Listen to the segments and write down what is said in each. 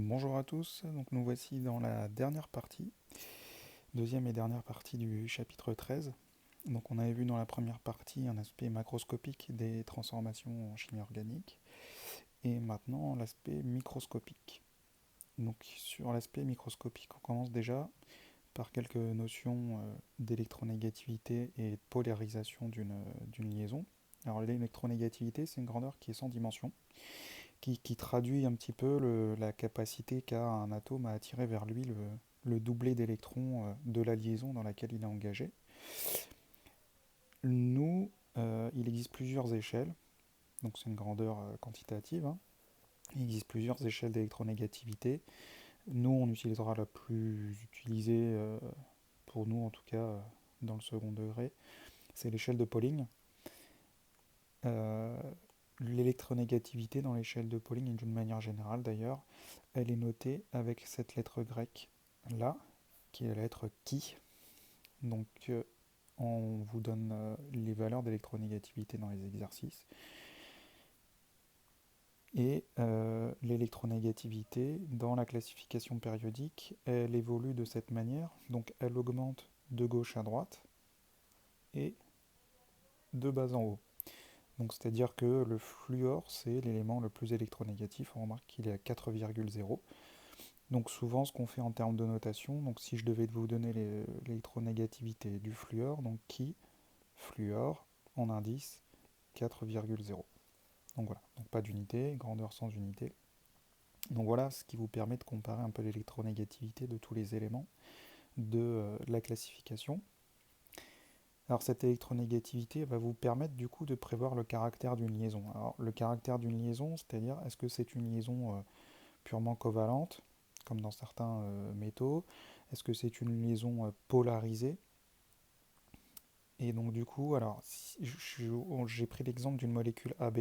Bonjour à tous, donc nous voici dans la dernière partie, deuxième et dernière partie du chapitre 13. Donc on avait vu dans la première partie un aspect macroscopique des transformations en chimie organique et maintenant l'aspect microscopique. Donc sur l'aspect microscopique, on commence déjà par quelques notions d'électronégativité et de polarisation d'une liaison. Alors l'électronégativité, c'est une grandeur qui est sans dimension, qui traduit un petit peu la capacité qu'a un atome à attirer vers lui le doublé d'électrons de la liaison dans laquelle il est engagé. Nous, il existe plusieurs échelles, donc c'est une grandeur quantitative, hein. Il existe plusieurs échelles d'électronégativité. Nous, on utilisera la plus utilisée, pour nous en tout cas, dans le second degré, c'est l'échelle de Pauling. Euh, L'électronégativité dans l'échelle de Pauling, d'une manière générale d'ailleurs, elle est notée avec cette lettre grecque là, qui est la lettre chi. Donc on vous donne les valeurs d'électronégativité dans les exercices. Et l'électronégativité, dans la classification périodique, elle évolue de cette manière. Donc elle augmente de gauche à droite et de bas en haut. Donc c'est-à-dire que le fluor, c'est l'élément le plus électronégatif. On remarque qu'il est à 4,0. Donc souvent ce qu'on fait en termes de notation, donc si je devais vous donner l'électronégativité du fluor, donc qui fluor en indice 4,0. Donc voilà, donc pas d'unité, grandeur sans unité. Donc voilà ce qui vous permet de comparer un peu l'électronégativité de tous les éléments de la classification. Alors cette électronégativité va vous permettre du coup de prévoir le caractère d'une liaison. Alors le caractère d'une liaison, c'est-à-dire est-ce que c'est une liaison purement covalente, comme dans certains métaux? Est-ce que c'est une liaison polarisée? Et donc du coup, alors j'ai pris l'exemple d'une molécule AB.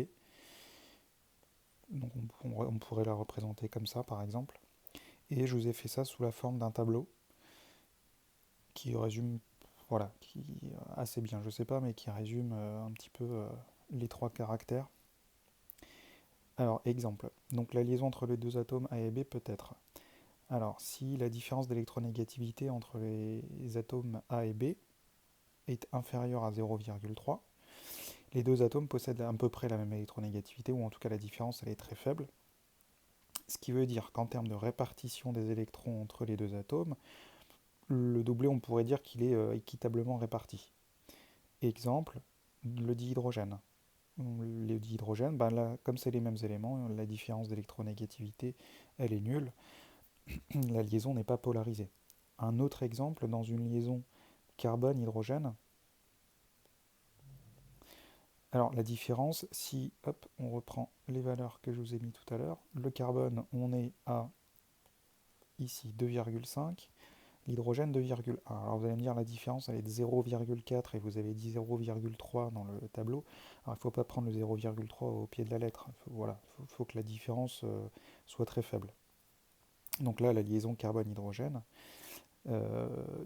Donc on pourrait la représenter comme ça par exemple. Et je vous ai fait ça sous la forme d'un tableau qui résume, voilà, qui assez bien, je sais pas, mais qui résume un petit peu les trois caractères. Alors exemple, donc la liaison entre les deux atomes A et B peut être. Alors si la différence d'électronégativité entre les atomes A et B est inférieure à 0,3, les deux atomes possèdent à peu près la même électronégativité, ou en tout cas la différence elle est très faible. Ce qui veut dire qu'en termes de répartition des électrons entre les deux atomes, le doublé, on pourrait dire qu'il est équitablement réparti. Exemple, le dihydrogène. Le dihydrogène, ben là, comme c'est les mêmes éléments, la différence d'électronégativité, elle est nulle. La liaison n'est pas polarisée. Un autre exemple, dans une liaison carbone-hydrogène, alors la différence, si hop, on reprend les valeurs que je vous ai mis tout à l'heure, le carbone, on est à ici 2,5, l'hydrogène 2,1. Alors vous allez me dire la différence elle est de 0,4 et vous avez dit 0,3 dans le tableau. Alors il ne faut pas prendre le 0,3 au pied de la lettre. Voilà, faut que la différence soit très faible. Donc là la liaison carbone-hydrogène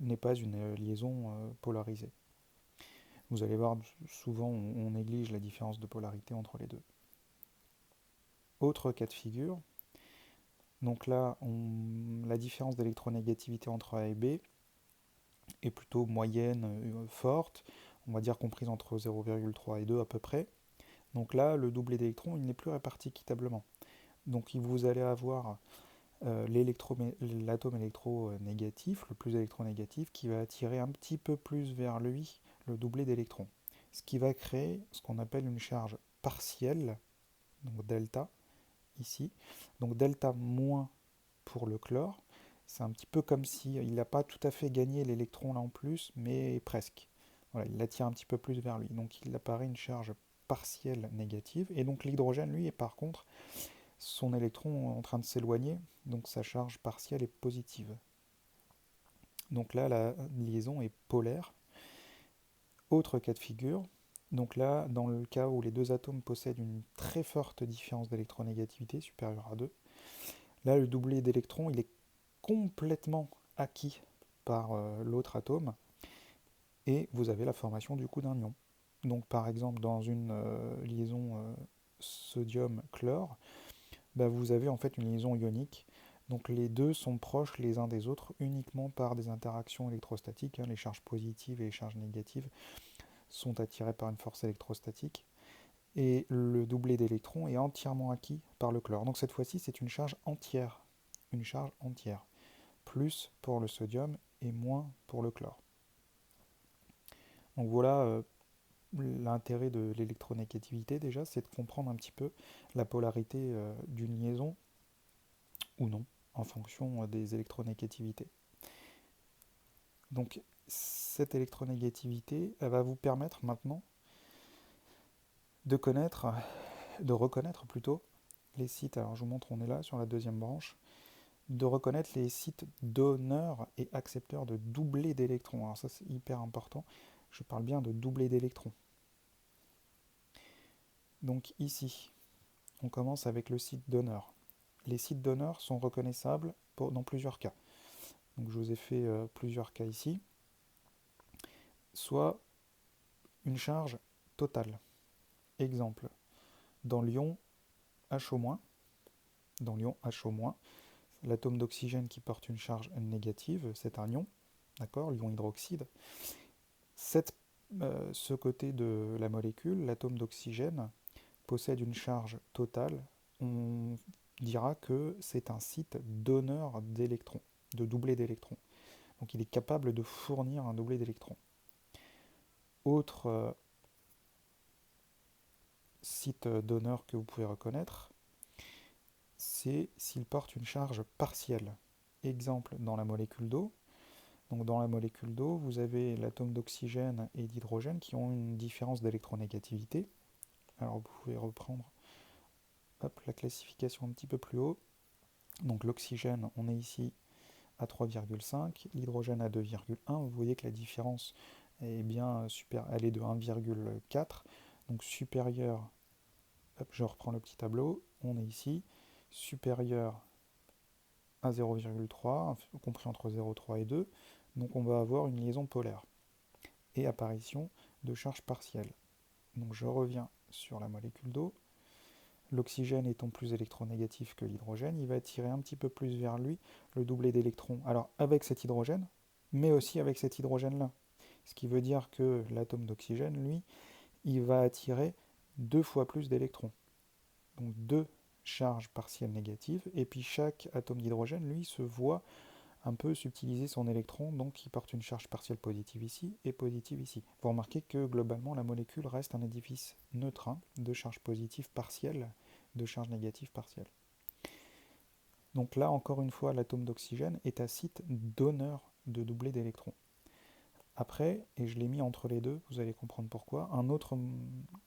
n'est pas une liaison polarisée. Vous allez voir, souvent on néglige la différence de polarité entre les deux. Autre cas de figure, donc là la différence d'électronégativité entre A et B est plutôt moyenne, forte, on va dire comprise entre 0,3 et 2 à peu près. Donc là, le doublé d'électrons, il n'est plus réparti équitablement. Donc vous allez avoir l'atome électronégatif, le plus électronégatif, qui va attirer un petit peu plus vers lui le doublé d'électrons. Ce qui va créer ce qu'on appelle une charge partielle, donc delta, ici. Donc delta moins pour le chlore. C'est un petit peu comme s'il n'a pas tout à fait gagné l'électron là en plus, mais presque. Voilà, il l'attire un petit peu plus vers lui. Donc il apparaît une charge partielle négative. Et donc l'hydrogène, lui, est par contre son électron en train de s'éloigner, donc sa charge partielle est positive. Donc là, la liaison est polaire. Autre cas de figure, donc là, dans le cas où les deux atomes possèdent une très forte différence d'électronégativité, supérieure à 2, là, le doublé d'électrons, il est complètement acquis par l'autre atome, et vous avez la formation du coup d'un ion. Donc par exemple, dans une liaison sodium-chlore, bah, vous avez en fait une liaison ionique. Donc les deux sont proches les uns des autres uniquement par des interactions électrostatiques. Les charges positives et les charges négatives sont attirées par une force électrostatique. Et le doublé d'électrons est entièrement acquis par le chlore. Donc cette fois-ci, c'est une charge entière. Une charge entière. Plus pour le sodium et moins pour le chlore. Donc voilà l'intérêt de l'électronégativité déjà, c'est de comprendre un petit peu la polarité d'une liaison ou non, en fonction des électronégativités. Donc cette électronégativité, elle va vous permettre maintenant de reconnaître plutôt les sites, alors je vous montre, on est là sur la deuxième branche, de reconnaître les sites donneurs et accepteurs de doublés d'électrons. Alors ça c'est hyper important, je parle bien de doublés d'électrons. Donc ici, on commence avec le site donneur. Les sites donneurs sont reconnaissables dans plusieurs cas. Donc je vous ai fait plusieurs cas ici. Soit une charge totale. Exemple, dans l'ion HO-, dans l'ion HO-, l'atome d'oxygène qui porte une charge négative, c'est un ion, d'accord, l'ion hydroxyde. Ce côté de la molécule, l'atome d'oxygène, possède une charge totale. On dira que c'est un site donneur d'électrons, de doublés d'électrons. Donc il est capable de fournir un doublé d'électrons. Autre site donneur que vous pouvez reconnaître, c'est s'il porte une charge partielle. Exemple, dans la molécule d'eau. Donc dans la molécule d'eau, vous avez l'atome d'oxygène et d'hydrogène qui ont une différence d'électronégativité. Alors vous pouvez reprendre la classification un petit peu plus haut. Donc l'oxygène, on est ici à 3,5, l'hydrogène à 2,1. Vous voyez que la différence est bien elle est de 1,4, donc supérieure. Je reprends le petit tableau. On est ici supérieur à 0,3, compris entre 0,3 et 2. Donc on va avoir une liaison polaire et apparition de charge partielle. Donc je reviens sur la molécule d'eau. L'oxygène étant plus électronégatif que l'hydrogène, il va attirer un petit peu plus vers lui le doublé d'électrons. Alors avec cet hydrogène, mais aussi avec cet hydrogène-là. Ce qui veut dire que l'atome d'oxygène, lui, il va attirer 2 fois plus d'électrons. Donc 2 charges partielles négatives, et puis chaque atome d'hydrogène, lui, se voit un peu subtiliser son électron, donc il porte une charge partielle positive ici et positive ici. Vous remarquez que globalement la molécule reste un édifice neutrin de charge positive partielle, de charge négative partielle. Donc là, encore une fois, l'atome d'oxygène est un site donneur de doublé d'électrons. Après, et je l'ai mis entre les deux, vous allez comprendre pourquoi, un autre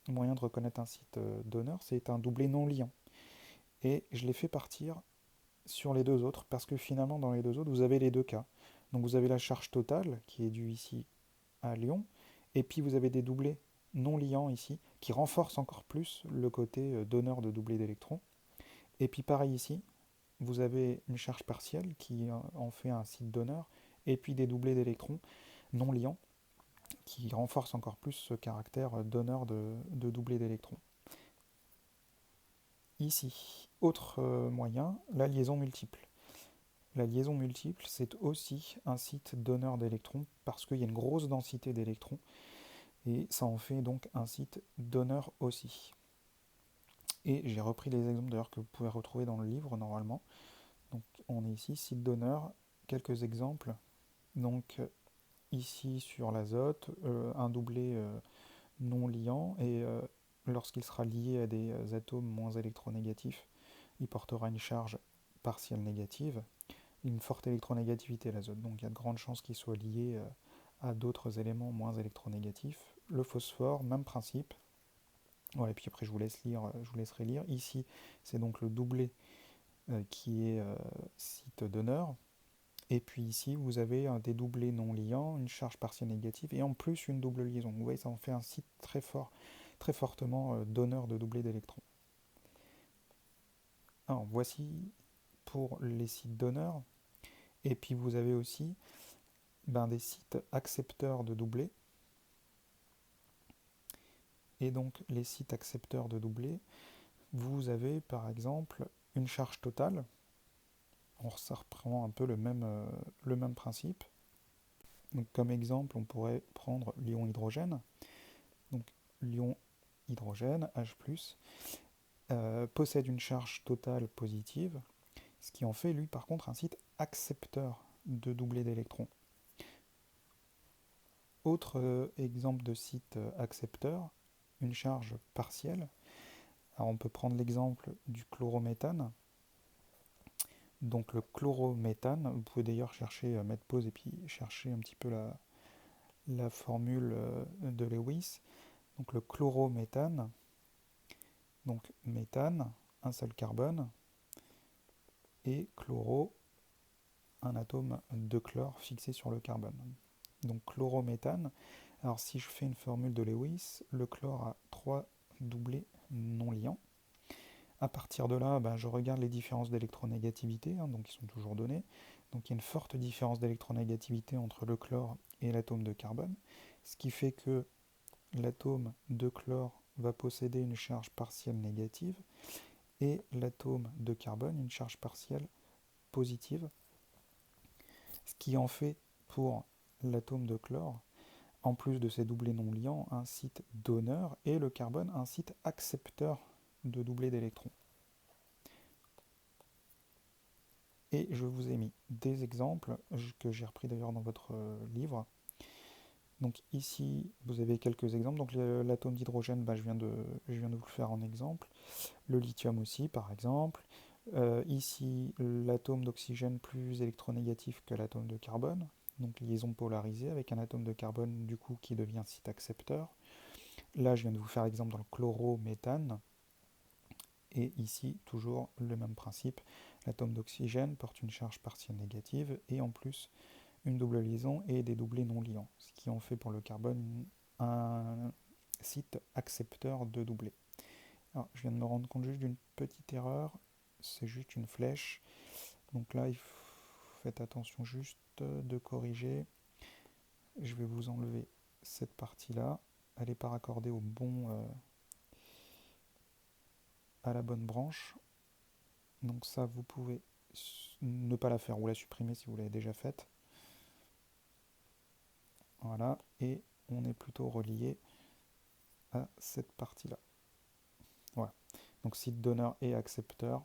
moyen de reconnaître un site donneur, c'est un doublé non liant. Et je l'ai fait partir sur les deux autres, parce que finalement, dans les deux autres, vous avez les deux cas. Donc vous avez la charge totale, qui est due ici à l'ion, et puis vous avez des doublés non liants ici, qui renforcent encore plus le côté donneur de doublé d'électrons. Et puis pareil ici, vous avez une charge partielle qui en fait un site donneur, et puis des doublés d'électrons non liants, qui renforcent encore plus ce caractère donneur de doublé d'électrons. Ici, autre moyen, la liaison multiple. La liaison multiple, c'est aussi un site donneur d'électrons parce qu'il y a une grosse densité d'électrons et ça en fait donc un site donneur aussi. Et j'ai repris les exemples d'ailleurs que vous pouvez retrouver dans le livre normalement. Donc on est ici, site donneur, quelques exemples. Donc ici sur l'azote, un doublé non liant et lorsqu'il sera lié à des atomes moins électronégatifs, il portera une charge partielle négative, une forte électronégativité l'azote, donc il y a de grandes chances qu'il soit lié à d'autres éléments moins électronégatifs. Le phosphore, même principe. Voilà, et puis après je vous laisserai lire. Ici, c'est donc le doublé qui est site donneur. Et puis ici, vous avez des doublés non liants, une charge partielle négative et en plus une double liaison. Vous voyez, ça en fait un site très fort, très fortement donneur de doublés d'électrons. Alors voici pour les sites donneurs. Et puis vous avez aussi des sites accepteurs de doublés. Et donc les sites accepteurs de doublés, vous avez par exemple une charge totale ça reprend un peu le même principe. Donc, comme exemple, on pourrait prendre l'ion hydrogène. Donc, l'ion hydrogène, H+, possède une charge totale positive, ce qui en fait, lui, par contre, un site accepteur de doublé d'électrons. Autre exemple de site accepteur, une charge partielle. Alors on peut prendre l'exemple du chlorométhane. Donc le chlorométhane, vous pouvez d'ailleurs chercher, mettre pause et puis chercher un petit peu la formule de Lewis. Donc le chlorométhane, donc méthane, un seul carbone, et chloro, un atome de chlore fixé sur le carbone. Donc chlorométhane. Alors si je fais une formule de Lewis, le chlore a 3 doublés non liants. À partir de là, je regarde les différences d'électronégativité, donc ils sont toujours donnés. Donc il y a une forte différence d'électronégativité entre le chlore et l'atome de carbone, ce qui fait que l'atome de chlore va posséder une charge partielle négative et l'atome de carbone une charge partielle positive, ce qui en fait pour l'atome de chlore, en plus de ses doublés non liants, un site donneur et le carbone un site accepteur de doublés d'électrons. Et je vous ai mis des exemples que j'ai repris d'ailleurs dans votre livre. Donc ici, vous avez quelques exemples. Donc l'atome d'hydrogène, je viens de vous le faire en exemple. Le lithium aussi, par exemple. Ici, l'atome d'oxygène plus électronégatif que l'atome de carbone. Donc liaison polarisée avec un atome de carbone du coup qui devient site accepteur. Là, je viens de vous faire l'exemple dans le chlorométhane. Et ici, toujours le même principe. L'atome d'oxygène porte une charge partielle négative et en plus une double liaison et des doublés non liants, ce qui en fait pour le carbone un site accepteur de doublés. Alors, je viens de me rendre compte juste d'une petite erreur, c'est juste une flèche. Donc là, faites attention juste de corriger. Je vais vous enlever cette partie-là. Elle n'est pas raccordée à la bonne branche. Donc ça, vous pouvez ne pas la faire ou la supprimer si vous l'avez déjà faite. Voilà, et on est plutôt relié à cette partie-là. Voilà. Donc site donneur et accepteur,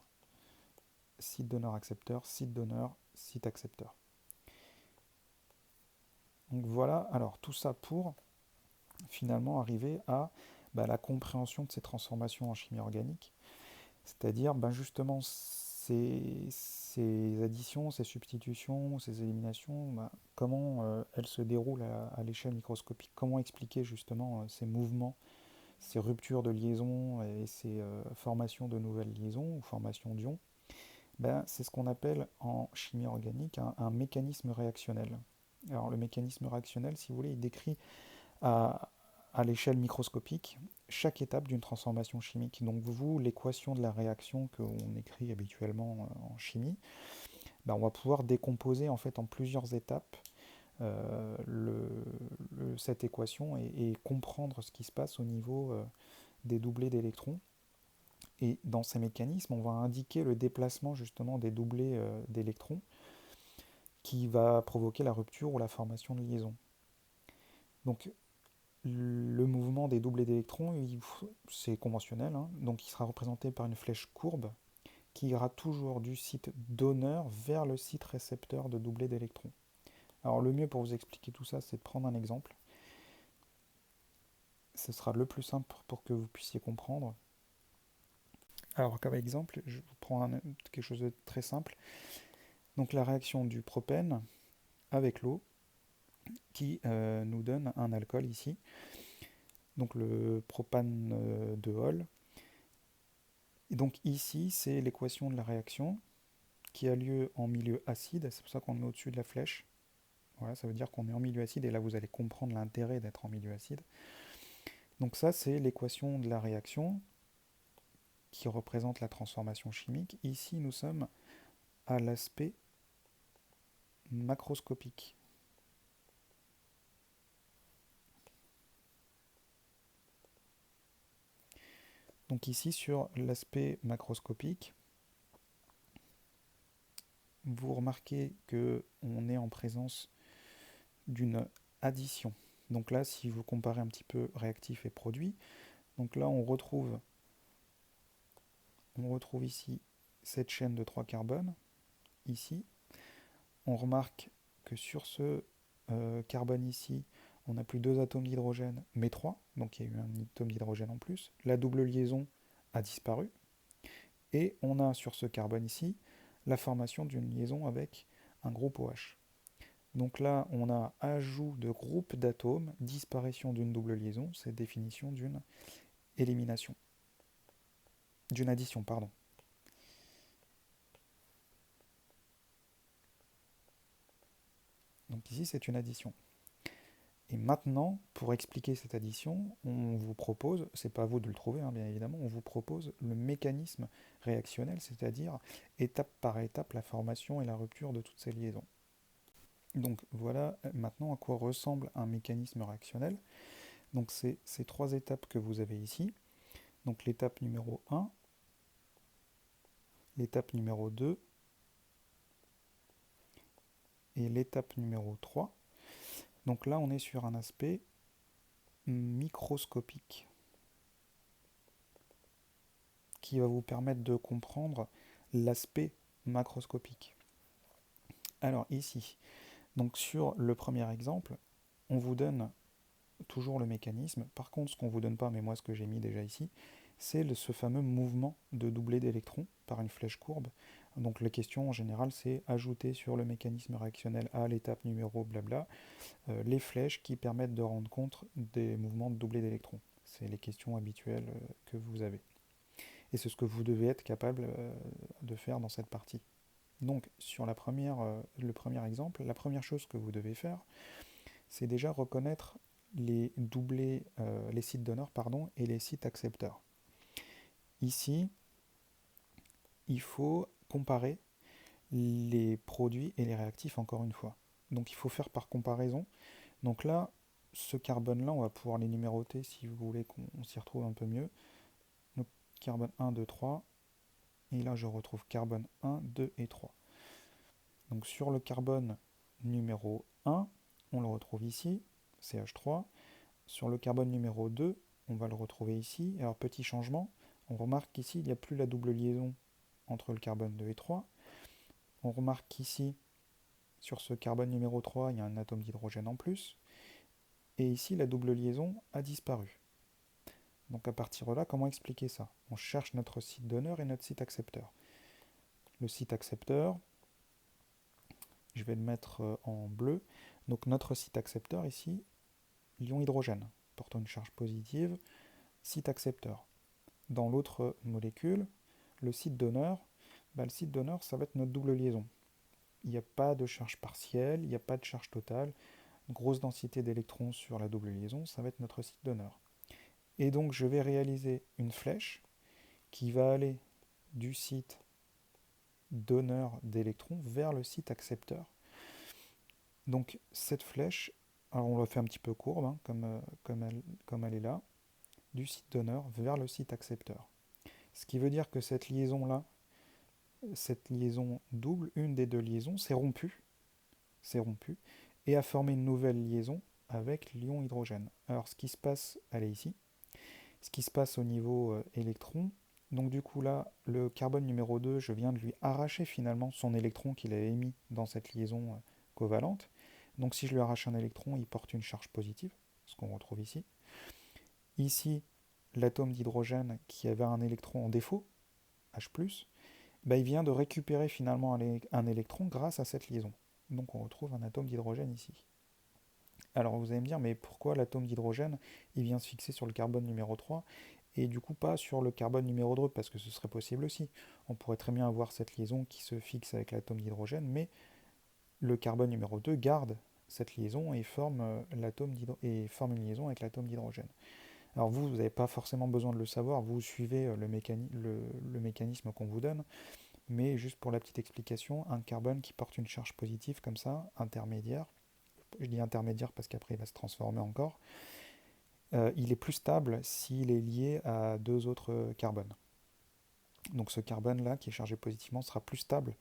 site donneur accepteur, site donneur, site accepteur. Donc voilà, alors tout ça pour finalement arriver à la compréhension de ces transformations en chimie organique, c'est-à-dire justement ces additions, ces substitutions, ces éliminations, comment elles se déroulent à l'échelle microscopique, comment expliquer justement ces mouvements, ces ruptures de liaison et ces formations de nouvelles liaisons ou formations d'ions. C'est ce qu'on appelle en chimie organique un mécanisme réactionnel. Alors le mécanisme réactionnel, si vous voulez, il décrit à l'échelle microscopique chaque étape d'une transformation chimique. Donc vous, l'équation de la réaction qu'on écrit habituellement en chimie, on va pouvoir décomposer en fait en plusieurs étapes cette équation et comprendre ce qui se passe au niveau des doublés d'électrons. Et dans ces mécanismes, on va indiquer le déplacement justement des doublés d'électrons qui va provoquer la rupture ou la formation de liaison. Donc le mouvement des doublés d'électrons, c'est conventionnel, donc il sera représenté par une flèche courbe qui ira toujours du site donneur vers le site récepteur de doublés d'électrons. Alors le mieux pour vous expliquer tout ça, c'est de prendre un exemple. Ce sera le plus simple pour que vous puissiez comprendre. Alors comme exemple, je vous prends quelque chose de très simple. Donc la réaction du propène avec l'eau qui nous donne un alcool ici. Donc le propane de Hall. Et donc ici, c'est l'équation de la réaction qui a lieu en milieu acide. C'est pour ça qu'on le met au-dessus de la flèche. Voilà, ça veut dire qu'on est en milieu acide et là vous allez comprendre l'intérêt d'être en milieu acide. Donc ça, c'est l'équation de la réaction qui représente la transformation chimique. Ici, nous sommes à l'aspect macroscopique. Donc ici, sur l'aspect macroscopique, vous remarquez qu'on est en présence d'une addition. Donc là, si vous comparez un petit peu réactif et produit, donc là on retrouve ici cette chaîne de 3 carbones, ici. On remarque que sur ce carbone ici, on n'a plus 2 atomes d'hydrogène, mais 3, donc il y a eu un atome d'hydrogène en plus. La double liaison a disparu. Et on a sur ce carbone ici la formation d'une liaison avec un groupe OH. Donc là, on a ajout de groupe d'atomes, disparition d'une double liaison, c'est définition d'une élimination. D'une addition, pardon. Donc ici, c'est une addition. Et maintenant, pour expliquer cette addition, on vous propose, c'est pas à vous de le trouver, hein, bien évidemment, on vous propose le mécanisme réactionnel, c'est-à-dire étape par étape la formation et la rupture de toutes ces liaisons. Donc voilà maintenant à quoi ressemble un mécanisme réactionnel. Donc c'est ces 3 étapes que vous avez ici. Donc l'étape numéro 1, l'étape numéro 2 et l'étape numéro 3. Donc là on est sur un aspect microscopique qui va vous permettre de comprendre l'aspect macroscopique. Alors ici, donc sur le premier exemple, on vous donne toujours le mécanisme. Par contre, ce qu'on ne vous donne pas, mais moi ce que j'ai mis déjà ici, c'est ce fameux mouvement de doublé d'électrons par une flèche courbe. Donc la question en général, c'est ajouter sur le mécanisme réactionnel à l'étape numéro blabla les flèches qui permettent de rendre compte des mouvements de doublé d'électrons. C'est les questions habituelles que vous avez. Et c'est ce que vous devez être capable de faire dans cette partie. Donc sur le premier exemple, la première chose que vous devez faire, c'est déjà reconnaître les doublés, les sites donneurs et les sites accepteurs. Ici, il faut comparer les produits et les réactifs encore une fois. Donc il faut faire par comparaison. Donc là, ce carbone-là, on va pouvoir les numéroter si vous voulez qu'on s'y retrouve un peu mieux. Donc carbone 1, 2, 3. Et là, je retrouve carbone 1, 2 et 3. Donc sur le carbone numéro 1, on le retrouve ici, CH3. Sur le carbone numéro 2, on va le retrouver ici. Alors petit changement, on remarque qu'ici, il n'y a plus la double liaison entre le carbone 2 et 3. On remarque qu'ici, sur ce carbone numéro 3, il y a un atome d'hydrogène en plus. Et ici, la double liaison a disparu. Donc à partir de là, comment expliquer ça? On cherche notre site donneur et notre site accepteur. Le site accepteur, je vais le mettre en bleu. Donc notre site accepteur ici, l'ion hydrogène, portant une charge positive, site accepteur. Dans l'autre molécule, le site donneur, le site donneur, ça va être notre double liaison. Il n'y a pas de charge partielle, il n'y a pas de charge totale. Grosse densité d'électrons sur la double liaison, ça va être notre site donneur. Et donc je vais réaliser une flèche qui va aller du site donneur d'électrons vers le site accepteur. Donc cette flèche, alors on la fait un petit peu courbe, hein, comme elle est là, du site donneur vers le site accepteur. Ce qui veut dire que cette liaison-là, cette liaison double, une des deux liaisons, s'est rompue, et a formé une nouvelle liaison avec l'ion hydrogène. Alors ce qui se passe, elle est ici, ce qui se passe au niveau électron, donc du coup là, le carbone numéro 2, je viens de lui arracher finalement son électron qu'il avait émis dans cette liaison covalente. Donc si je lui arrache un électron, il porte une charge positive, ce qu'on retrouve ici. Ici, l'atome d'hydrogène qui avait un électron en défaut, H+, il vient de récupérer finalement un électron grâce à cette liaison. Donc on retrouve un atome d'hydrogène ici. Alors vous allez me dire, mais pourquoi l'atome d'hydrogène, il vient se fixer sur le carbone numéro 3 et du coup pas sur le carbone numéro 2, parce que ce serait possible aussi. On pourrait très bien avoir cette liaison qui se fixe avec l'atome d'hydrogène, mais le carbone numéro 2 garde cette liaison et forme une liaison avec l'atome d'hydrogène. Alors vous n'avez pas forcément besoin de le savoir, vous suivez le mécanisme qu'on vous donne, mais juste pour la petite explication, un carbone qui porte une charge positive comme ça, intermédiaire, je dis intermédiaire parce qu'après il va se transformer encore, il est plus stable s'il est lié à deux autres carbones. Donc ce carbone-là qui est chargé positivement sera plus stable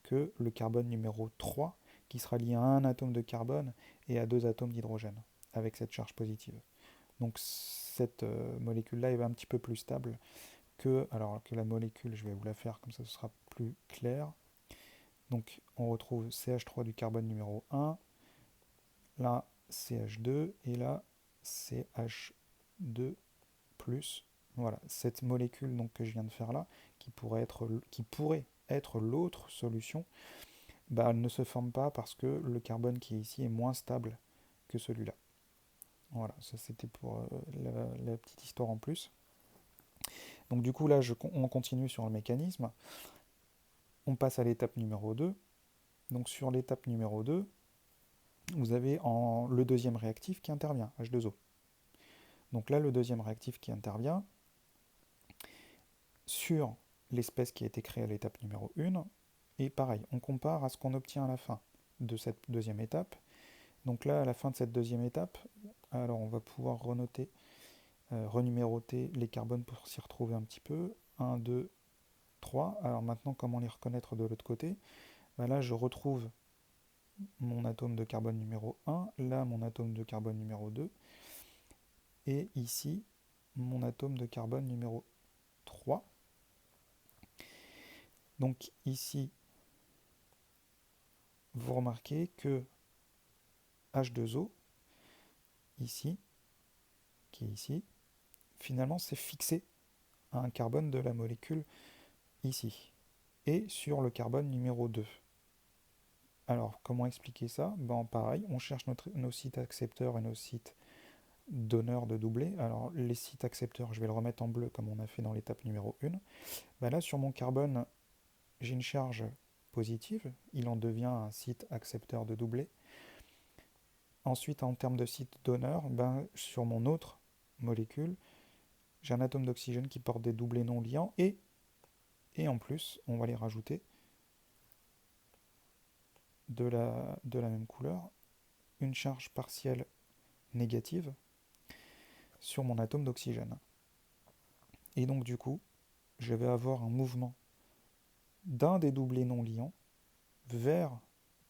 que le carbone numéro 3 qui sera lié à un atome de carbone et à 2 atomes d'hydrogène avec cette charge positive. Donc cette molécule-là est un petit peu plus stable que la molécule, je vais vous la faire comme ça ce sera plus clair. Donc on retrouve CH3 du carbone numéro 1, là CH2 et là CH2+. Voilà, cette molécule donc, que je viens de faire là, qui pourrait être l'autre solution, bah, elle ne se forme pas parce que le carbone qui est ici est moins stable que celui-là. Voilà, ça c'était pour la petite histoire en plus. Donc du coup là, on continue sur le mécanisme. On passe à l'étape numéro 2. Donc sur l'étape numéro 2, vous avez le deuxième réactif qui intervient, H2O. Donc là, le deuxième réactif qui intervient sur l'espèce qui a été créée à l'étape numéro 1. Et pareil, on compare à ce qu'on obtient à la fin de cette deuxième étape. Donc là, à la fin de cette deuxième étape, alors on va pouvoir renuméroter les carbones pour s'y retrouver un petit peu. 1, 2, 3. Alors maintenant, comment les reconnaître de l'autre côté? Ben là, je retrouve mon atome de carbone numéro 1, là mon atome de carbone numéro 2, et ici mon atome de carbone numéro 3. Donc ici, vous remarquez que H2O, ici, qui est ici, finalement c'est fixé à un carbone de la molécule ici, et sur le carbone numéro 2. Alors, comment expliquer ça? Ben, pareil, on cherche nos sites accepteurs et nos sites donneurs de doublés. Alors, les sites accepteurs, je vais le remettre en bleu comme on a fait dans l'étape numéro 1. Ben là, sur mon carbone, j'ai une charge positive. Il en devient un site accepteur de doublés. Ensuite, en termes de site donneur, ben, sur mon autre molécule, j'ai un atome d'oxygène qui porte des doublés non liants et en plus, on va les rajouter de la même couleur, une charge partielle négative sur mon atome d'oxygène. Et donc du coup, je vais avoir un mouvement d'un des doublés non liants vers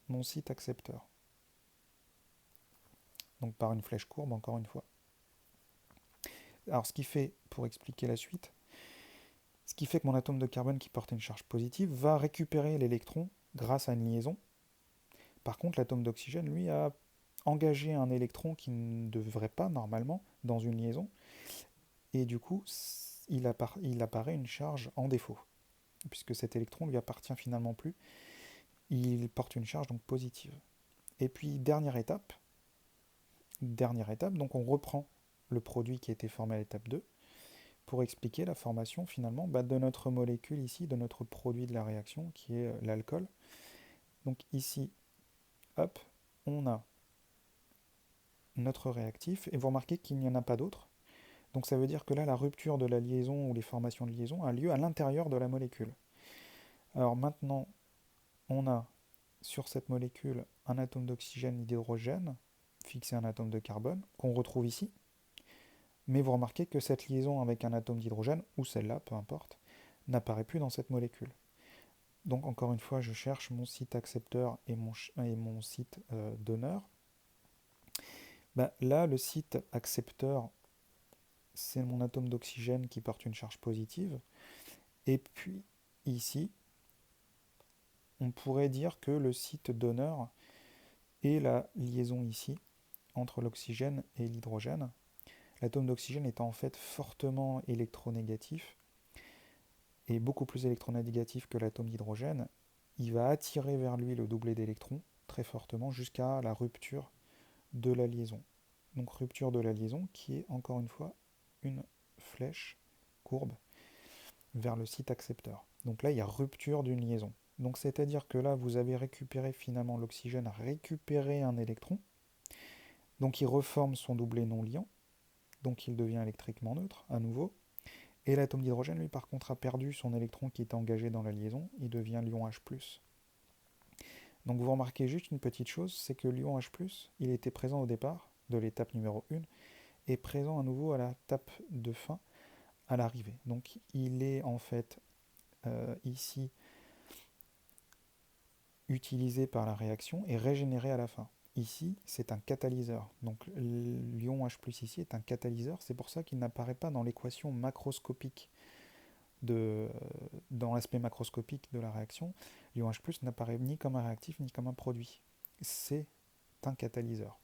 mon site accepteur. Donc par une flèche courbe, encore une fois. Alors ce qui fait, pour expliquer la suite, ce qui fait que mon atome de carbone qui porte une charge positive va récupérer l'électron grâce à une liaison. Par contre, l'atome d'oxygène, lui, a engagé un électron qui ne devrait pas normalement dans une liaison. Et du coup, il apparaît une charge en défaut, puisque cet électron lui appartient finalement plus. Il porte une charge donc positive. Et puis, dernière étape, donc on reprend le produit qui a été formé à l'étape 2 pour expliquer la formation finalement de notre molécule ici, de notre produit de la réaction qui est l'alcool. Donc ici, hop, on a notre réactif et vous remarquez qu'il n'y en a pas d'autre. Donc ça veut dire que là, la rupture de la liaison ou les formations de liaison a lieu à l'intérieur de la molécule. Alors maintenant, on a sur cette molécule un atome d'oxygène et d'hydrogène fixé à un atome de carbone qu'on retrouve ici. Mais vous remarquez que cette liaison avec un atome d'hydrogène, ou celle-là, peu importe, n'apparaît plus dans cette molécule. Donc encore une fois, je cherche mon site accepteur et mon site donneur. Là, le site accepteur, c'est mon atome d'oxygène qui porte une charge positive. Et puis ici, on pourrait dire que le site donneur est la liaison ici entre l'oxygène et l'hydrogène. L'atome d'oxygène étant en fait fortement électronégatif et beaucoup plus électronégatif que l'atome d'hydrogène, il va attirer vers lui le doublet d'électrons très fortement jusqu'à la rupture de la liaison. Donc rupture de la liaison qui est encore une fois une flèche courbe vers le site accepteur. Donc là, il y a rupture d'une liaison. Donc c'est-à-dire que là, vous avez récupéré finalement l'oxygène, a récupéré un électron, donc il reforme son doublet non liant, donc il devient électriquement neutre à nouveau. Et l'atome d'hydrogène, lui, par contre, a perdu son électron qui était engagé dans la liaison, il devient l'ion H+. Donc vous remarquez juste une petite chose, c'est que l'ion H+, il était présent au départ de l'étape numéro 1, et présent à nouveau à la tape de fin, à l'arrivée. Donc il est en fait ici utilisé par la réaction et régénéré à la fin. Ici, c'est un catalyseur. Donc l'ion H+ ici est un catalyseur, c'est pour ça qu'il n'apparaît pas dans l'équation macroscopique dans l'aspect macroscopique de la réaction. L'ion H+ n'apparaît ni comme un réactif ni comme un produit. C'est un catalyseur.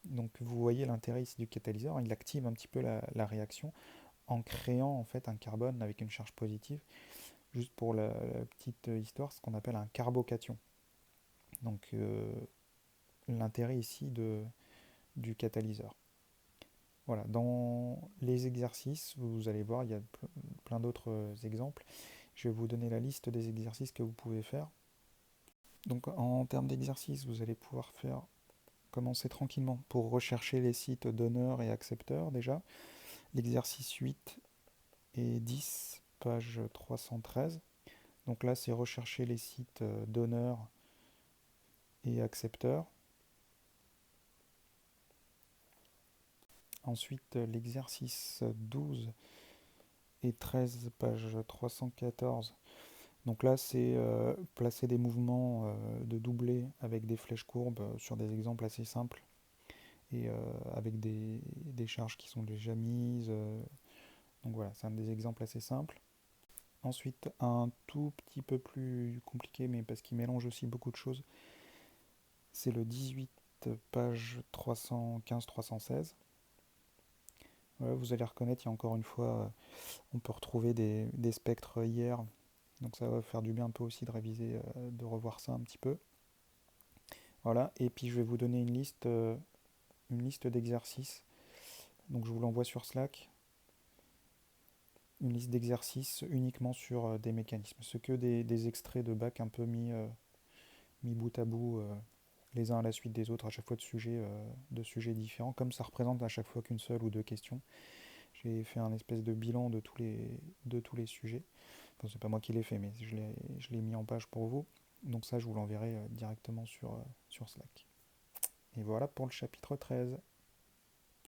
Donc vous voyez l'intérêt ici du catalyseur, il active un petit peu la réaction en créant en fait un carbone avec une charge positive. Juste pour la petite histoire, ce qu'on appelle un carbocation. Donc l'intérêt ici du catalyseur. Voilà, dans les exercices, vous allez voir, il y a plein d'autres exemples. Je vais vous donner la liste des exercices que vous pouvez faire. Donc en termes d'exercices, vous allez pouvoir commencer tranquillement pour rechercher les sites donneurs et accepteurs déjà. L'exercice 8 et 10, page 313. Donc là, c'est rechercher les sites donneurs et accepteurs. Ensuite, l'exercice 12 et 13, page 314. Donc là, c'est placer des mouvements de doublé avec des flèches courbes sur des exemples assez simples et avec des charges qui sont déjà mises. Donc voilà, c'est un des exemples assez simples. Ensuite, un tout petit peu plus compliqué, mais parce qu'il mélange aussi beaucoup de choses, c'est le 18, page 315-316. Voilà, vous allez reconnaître, il y a encore une fois, on peut retrouver des spectres hier, donc ça va faire du bien un peu aussi de réviser, de revoir ça un petit peu. Voilà, et puis je vais vous donner une liste d'exercices. Donc je vous l'envoie sur Slack. Une liste d'exercices uniquement sur des mécanismes. Ce que des extraits de bac un peu mis bout à bout, les uns à la suite des autres, à chaque fois de sujets différents. Comme ça représente à chaque fois qu'une seule ou deux questions, j'ai fait un espèce de bilan de tous les sujets. Enfin, c'est pas moi qui l'ai fait, mais je l'ai mis en page pour vous. Donc ça, je vous l'enverrai directement sur Slack. Et voilà pour le chapitre 13.